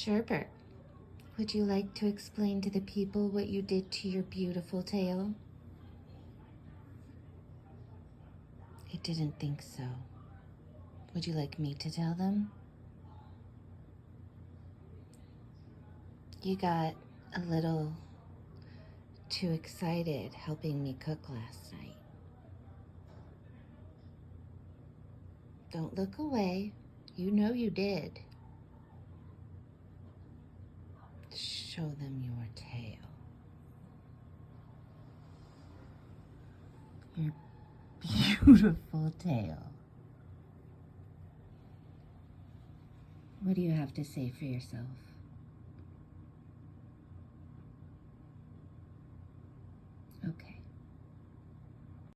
Sherbert, would you like to explain to the people what you did to your beautiful tail? I didn't think so. Would you like me to tell them? You got a little too excited helping me cook last night. Don't look away. You know you did. Show them your tail. Your beautiful tail. What do you have to say for yourself?